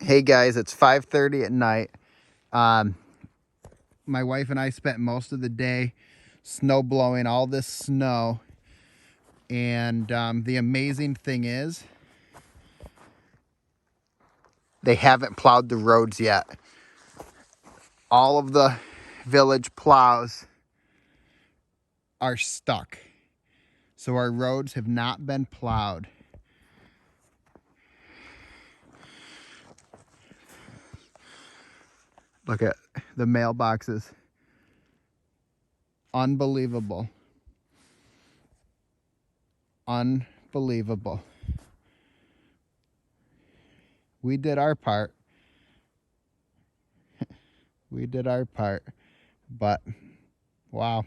Hey guys, it's 5:30 at night. My wife and I spent most of the day snow blowing all this snow. And the amazing thing is they haven't plowed the roads yet. All of the village plows are stuck. So our roads have not been plowed. Look at the mailboxes. Unbelievable. Unbelievable. We did our part. We did our part. But wow.